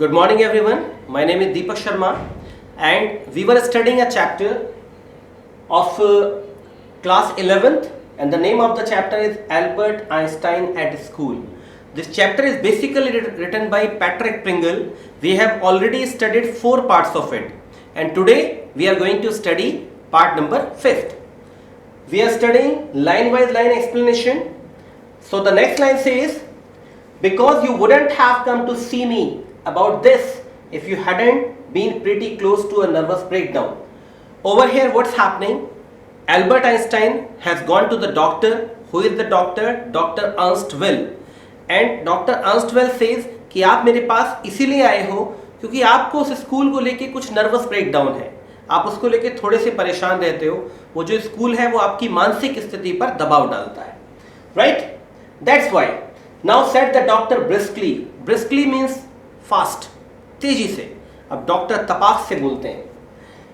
Good morning everyone. My name is Deepak Sharma and we were studying a chapter of class 11th and the name of the chapter is Albert Einstein at School. This chapter is basically written by Patrick Pringle. We have already studied 4 parts of it and today we are going to study part number 5th. We are studying line by line explanation. So the next line says, because you wouldn't have come to see me about this if you hadn't been pretty close to a nervous breakdown. Over here what's happening? Albert Einstein has gone to the doctor. Who is the doctor? Dr. Ernst Will. And Dr. Ernst Will says कि आप मेरे पास इसीलिए आए हो क्योंकि आपको उस school को लेके कुछ नर्वस ब्रेकडाउन है, आप उसको लेके थोड़े से परेशान रहते हो. वो जो स्कूल है वो आपकी मानसिक स्थिति पर दबाव डालता है. Right? That's why. Now said the doctor briskly. Briskly means fast, तेजी से. अब डॉक्टर तपाक से बोलते हैं.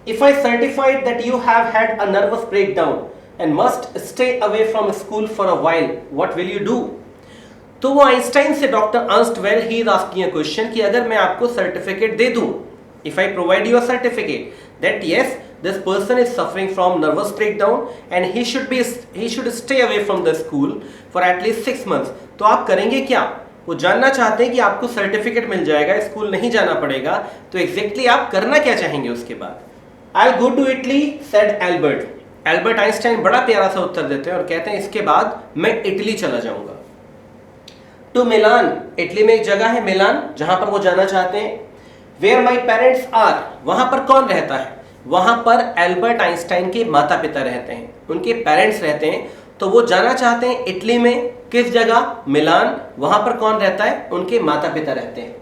If I certified that you have had a nervous breakdown and must stay away from school for a while, what will you do? तो वो Einstein से doctor Ernst well he is asking a question कि अगर मैं आपको certificate दे दूं, if I provide you a certificate that yes this person is suffering from nervous breakdown and he should stay away from the school for at least 6 months, तो आप करेंगे क्या? वो जानना चाहते हैं कि आपको सर्टिफिकेट मिल जाएगा, स्कूल नहीं जाना पड़ेगा, तो एग्जैक्टली आप करना क्या चाहेंगे उसके बाद? I'll go to Italy, said Albert. Albert Einstein बड़ा प्यारा सा उत्तर देते हैं और कहते हैं इसके बाद मैं इटली चला जाऊंगा. To Milan. इटली में एक जगह है मिलान जहां पर वो जाना चाहते हैं. Where my parents are. वहां पर कौन रहता है? वहां पर एल्बर्ट आइंस्टाइन के माता पिता रहते हैं, उनके पेरेंट्स रहते हैं. तो वो जाना चाहते हैं इटली में. किस जगह? मिलान. वहां पर कौन रहता है? उनके माता पिता रहते हैं.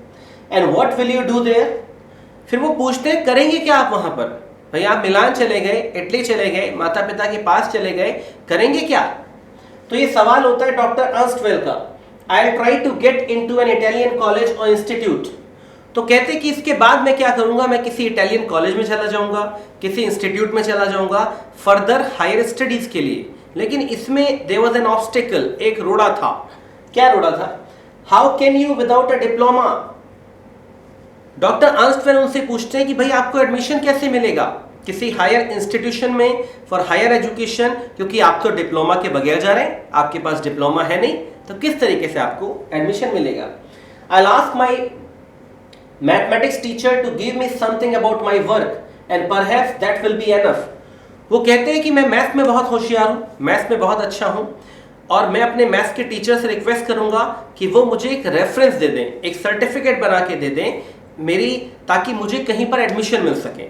And what will you do their? फिर वो पूछते हैं करेंगे क्या आप वहां पर? भाई आप मिलान चले गए, इटली चले गए, माता पिता के पास चले गए, करेंगे क्या? तो ये सवाल होता है डॉक्टर अर्नस्ट वेल का. I will try to get into an Italian college और इंस्टीट्यूट. तो कहते कि इसके बाद मैं क्या करूंगा? मैं किसी इटालियन कॉलेज में चला जाऊंगा, किसी इंस्टीट्यूट में चला जाऊंगा फर्दर हायर स्टडीज के लिए. लेकिन इसमें देयर वाज एन ऑब्स्टिकल, एक रोड़ा था. क्या रोड़ा था? How can you without a diploma? Doctor Ernst well उनसे पूछते हैं कि भाई आपको एडमिशन कैसे मिलेगा किसी हायर इंस्टीट्यूशन में फॉर हायर एजुकेशन, क्योंकि आप तो डिप्लोमा के बगैर जा रहे हैं, आपके पास डिप्लोमा है नहीं, तो किस तरीके से आपको एडमिशन मिलेगा? I will ask my mathematics teacher to give me something about my work and perhaps that will be enough. वो कहते हैं कि मैं मैथ्स में बहुत होशियार हूँ, मैथ्स में बहुत अच्छा हूँ, और मैं अपने मैथ्स के टीचर से रिक्वेस्ट करूंगा कि वो मुझे एक रेफरेंस दे दें, एक सर्टिफिकेट बना के दे दें मेरी, ताकि मुझे कहीं पर एडमिशन मिल सके.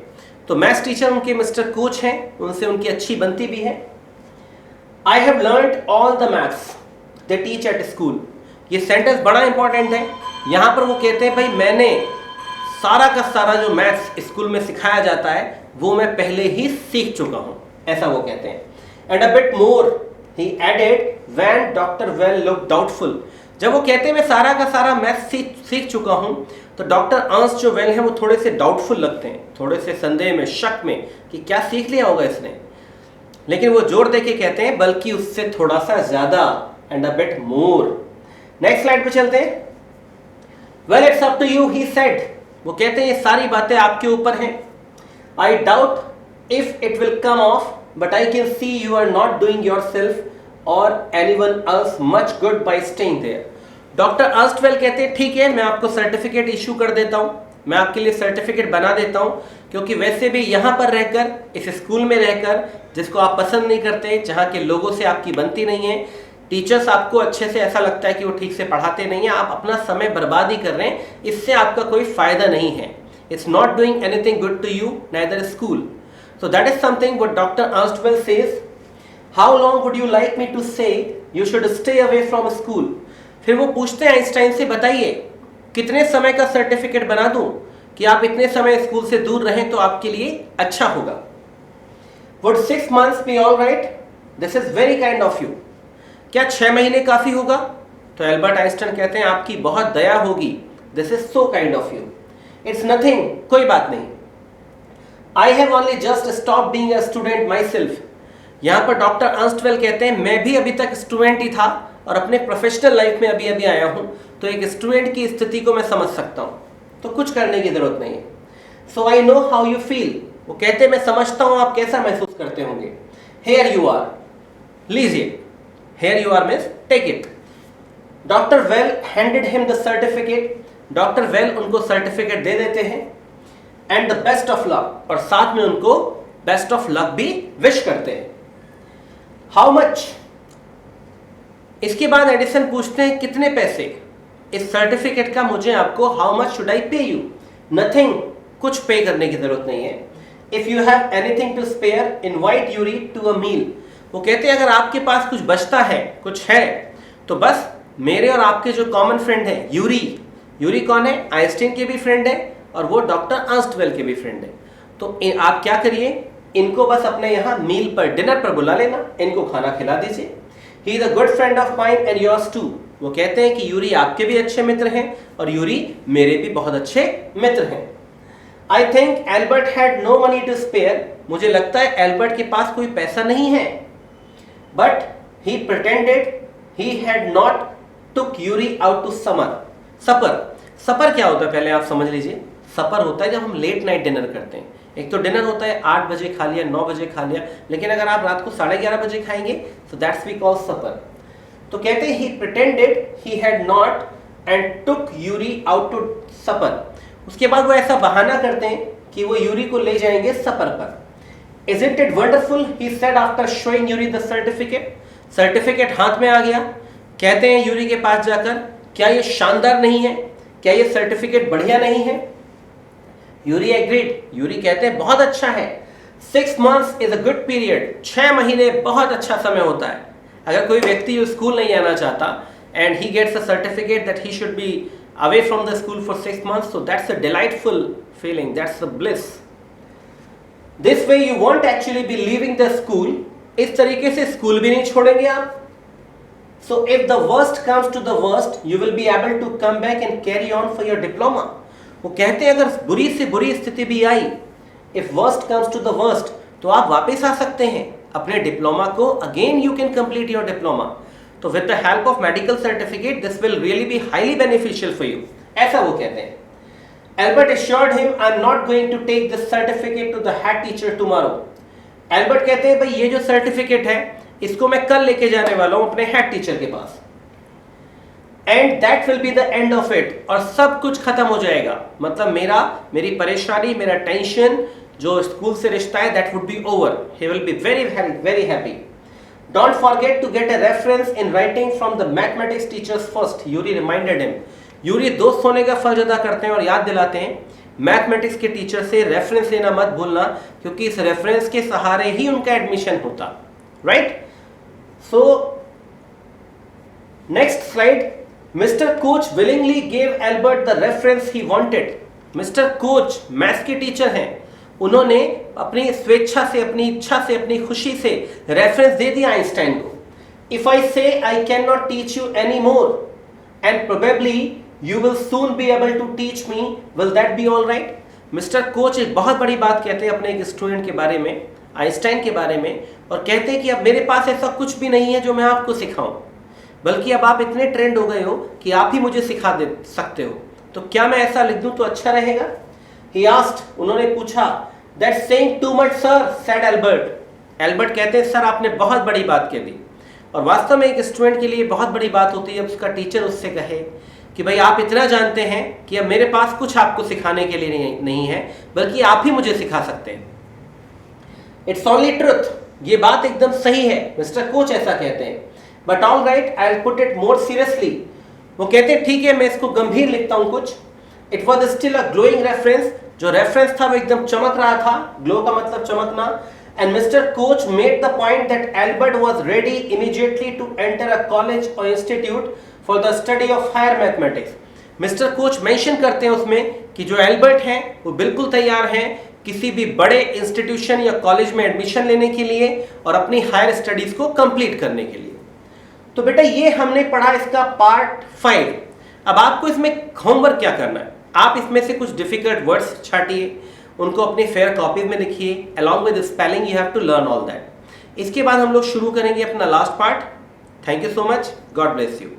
तो मैथ्स टीचर उनके मिस्टर कोच हैं, उनसे उनकी अच्छी बनती भी है. I have learned all the maths they teach at school. ये सेंटेंस बड़ा इंपॉर्टेंट है. यहाँ पर वो कहते हैं भाई मैंने सारा का सारा जो मैथ्स स्कूल में सिखाया जाता है वो मैं पहले ही सीख चुका हूँ, ऐसा वो कहते हैं. And a bit more he added when doctor Weil look doubtful. जब वो कहते हैं मैं सारा का सारा मैथ्स सीख चुका हूँ, तो डॉक्टर अर्नस्ट जो वेल है वो थोड़े से डाउटफुल लगते हैं, थोड़े से संदेह में, शक में कि क्या सीख लिया होगा इसने. लेकिन वो जोर दे के कहते हैं बल्कि उससे थोड़ा सा ज्यादा, and a bit more. Next slide पे चलते हैं. Well it's up to you he said. वो कहते हैं ये सारी बातें आपके ऊपर हैं. I doubt if it will come off but I can see you are not doing yourself or anyone else much good by staying there. Doctor Ernst Well कहते हैं ठीक है मैं आपको सर्टिफिकेट इशू कर देता हूं, मैं आपके लिए सर्टिफिकेट बना देता हूं, क्योंकि वैसे भी यहां पर रहकर, इस स्कूल में रहकर जिसको आप पसंद नहीं करते, जहां के लोगों से आपकी बनती नहीं है, टीचर्स आपको अच्छे से ऐसा लगता है कि वो ठीक से पढ़ाते नहीं है, आप अपना समय बर्बाद ही कर रहे हैं, इससे आपका कोई फायदा नहीं है. It's not doing anything good to you neither school. So that is something what doctor Ernst Well says. How long would you like me to say you should stay away from school? फिर वो पूछते हैं Einstein से बताइए कितने समय का certificate बना दूं कि आप इतने समय स्कूल से दूर रहें तो आपके लिए अच्छा होगा. Would 6 months B all right? This is very kind of you. क्या 6 महीने काफी होगा? तो एल्बर्ट आइंस्टाइन कहते हैं आपकी बहुत दया होगी. This is so kind of you. It's nothing, कोई बात नहीं. I have only just stop being a student my self. यहां पर डॉक्टर अर्नस्ट वेल कहते हैं मैं भी अभी तक स्टूडेंट ही था और अपने प्रोफेशनल लाइफ में अभी अभी आया हूं, तो एक स्टूडेंट की स्थिति को मैं समझ सकता हूं. तो कुछ करने की जरूरत नहीं है। So I know how you feel, वो कहते हैं मैं समझता हूं आप कैसा महसूस करते होंगे। हेयर यू आर, लीजिए, here you are means take it. Doctor Weil handed him the certificate, doctor Weil उनको सर्टिफिकेट दे देते हैं, and the best of luck, और साथ में उनको बेस्ट ऑफ लक भी विश करते हैं। हाउ मच, इसके बाद एडिसन पूछते हैं कितने पैसे इस सर्टिफिकेट का मुझे आपको, हाउ मच शुड आई पे यू, नथिंग, कुछ पे करने की जरूरत नहीं है। If you have anything to spare invite Yuri to a meal, वो कहते हैं अगर आपके पास कुछ बचता है, कुछ है, तो बस मेरे और आपके जो कॉमन फ्रेंड है यूरी, यूरी कौन है, आइंस्टाइन के भी फ्रेंड है और वो डॉक्टर अर्नस्ट के भी फ्रेंड है। तो आप क्या करिए, इनको बस अपने यहाँ मील पर, डिनर पर बुला लेना, इनको खाना खिला दीजिए। He is a good friend of mine and yours too, वो कहते हैं कि यूरी आपके भी अच्छे मित्र हैं और यूरी मेरे भी बहुत अच्छे मित्र हैं। I think Albert had no money to spare, मुझे लगता है एल्बर्ट के पास कोई पैसा नहीं है। But he pretended he had not took Yuri out to supper. Supper क्या होता है पहले आप समझ लीजिए। सपर होता है जब हम लेट नाइट डिनर करते हैं। एक तो डिनर होता है 8 बजे खा लिया, 9 बजे खा लिया, लेकिन अगर आप रात को 11:30 बजे खाएंगे तो दैट्स वी कॉल सपर। तो कहते हैं he pretended he had not and took Yuri out to supper. उसके बाद वो ऐसा बहाना करते हैं कि वो यूरी को ले जाएंगे सपर पर। Isn't it wonderful, he said after showing Yuri the certificate. Certificate हाथ में आ गया, कहते हैं यूरी के पास जाकर, क्या ये शानदार नहीं है, क्या ये सर्टिफिकेट बढ़िया नहीं है? यूरी एग्रीड, यूरी कहते हैं बहुत अच्छा है। 6 months is a good period, 6 महीने बहुत अच्छा समय होता है। अगर कोई व्यक्ति स्कूल नहीं आना चाहता and he gets a certificate that he should be away from the school for 6 months, so that's a delightful feeling, that's a bliss. This way you won't actually be leaving the school, इस तरीके से school भी नहीं छोड़ेंगे आप। So if the worst comes to the worst, you will be able to come back and carry on for your diploma. वो कहते हैं अगर बुरी से बुरी स्थिति भी आई, if worst comes to the worst, तो आप वापस आ सकते हैं अपने डिप्लोमा को, again you can complete your diploma. तो with the help of medical certificate, this will really be highly beneficial for you. ऐसा वो कहते हैं। Albert assured him, I'm not going to take this certificate to the head teacher tomorrow. Albert कहते हैं भाई ये जो सर्टिफिकेट है इसको मैं कल लेके जाने वाला हूं अपने हेड टीचर के पास। And that will be the end of it. और सब कुछ खत्म हो जाएगा, मतलब मेरी परेशानी, मेरा टेंशन जो स्कूल से रिश्ता है, that would be over. He will be very very very happy. Don't forget to get a reference in writing from the mathematics teachers first. Yuri reminded him. Yuri दोस्त होने का फर्ज अदा करते हैं और याद दिलाते हैं मैथमेटिक्स के टीचर से रेफरेंस लेना मत भूलना, क्योंकि इस रेफरेंस के सहारे ही उनका एडमिशन होता, right? So next slide. Mister coach willingly gave Albert the reference he wanted. Mister coach maths के टीचर हैं, उन्होंने अपनी स्वेच्छा से, अपनी इच्छा से, अपनी खुशी से रेफरेंस दे दिया आइंस्टाइन को। If I say I can not teach you any more and probably you will soon be able to teach me, will that be all right? Mister Koch एक बहुत बड़ी बात कहते हैं अपने एक स्टूडेंट के बारे में, आइंस्टाइन के बारे में, और कहते हैं कि अब मेरे पास ऐसा कुछ भी नहीं है जो मैं आपको सिखाऊं, बल्कि अब आप इतने ट्रेंड हो गए हो कि आप ही मुझे सिखा दे सकते हो। तो क्या मैं ऐसा लिख दूं तो अच्छा रहेगा? He asked, उन्होंने पूछा। That's saying too much, sir, said Albert. Albert कहते हैं सर आपने बहुत बड़ी बात कह दी। और वास्तव में एक स्टूडेंट के लिए बहुत बड़ी बात होती है उसका टीचर उससे कहे कि भाई आप इतना जानते हैं कि अब मेरे पास कुछ आपको सिखाने के लिए नहीं है, बल्कि आप ही मुझे सिखा सकते हैं। It's only truth, ये बात एकदम सही है, मिस्टर कोच ऐसा कहते हैं। But all right, I'll put it more seriously. वो कहते हैं ठीक है मैं इसको गंभीर लिखता हूँ कुछ। It was still a glowing reference, जो रेफरेंस था वो एकदम चमक रहा था, ग्लो का मतलब चमकना। And Mr. Koch made the point that Albert was ready immediately to enter a college or institute for the study of higher mathematics. Mr. Koch mention करते हैं उसमें कि जो एल्बर्ट हैं वो बिल्कुल तैयार हैं किसी भी बड़े इंस्टीट्यूशन या कॉलेज में एडमिशन लेने के लिए और अपनी हायर स्टडीज को कंप्लीट करने के लिए। तो बेटा ये हमने पढ़ा इसका पार्ट 5। अब आपको इसमें होमवर्क क्या करना है, आप इसमें से कुछ डिफिकल्ट वर्ड्स छाटिए, उनको अपनी फेयर कॉपीज में लिखिए, along with spelling you have to learn all that. इसके बाद हम लोग शुरू करेंगे अपना last part. Thank you so much, God bless you.